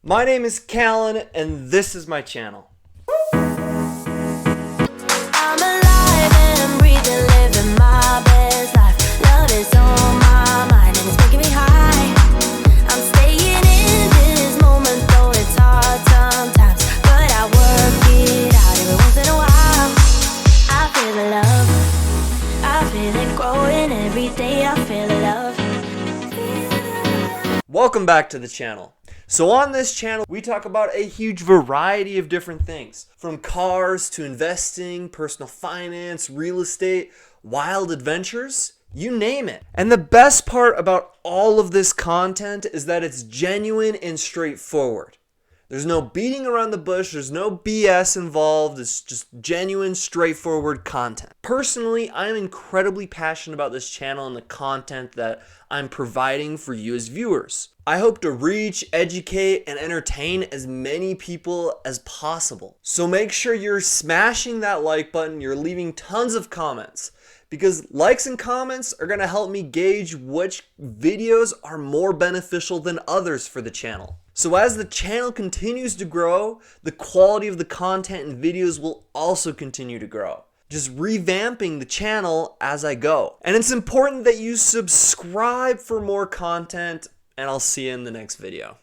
My name is Calon, and this is my channel. I'm alive and breathing, living my best life. Love is on my mind and it's making me high. I'm staying in this moment, though it's hard sometimes, but I work it out every once in a while. I feel the love, I feel it growing every day. I feel the love. Welcome back to the channel. So on this channel, we talk about a huge variety of different things, from cars to investing, personal finance, real estate, wild adventures, you name it. And the best part about all of this content is that it's genuine and straightforward. There's no beating around the bush, there's no BS involved, it's just genuine, straightforward content. Personally, I'm incredibly passionate about this channel and the content that I'm providing for you as viewers. I hope to reach, educate, and entertain as many people as possible. So make sure you're smashing that like button, you're leaving tons of comments, because likes and comments are gonna help me gauge which videos are more beneficial than others for the channel. So as the channel continues to grow, the quality of the content and videos will also continue to grow. Just revamping the channel as I go. And it's important that you subscribe for more content, and I'll see you in the next video.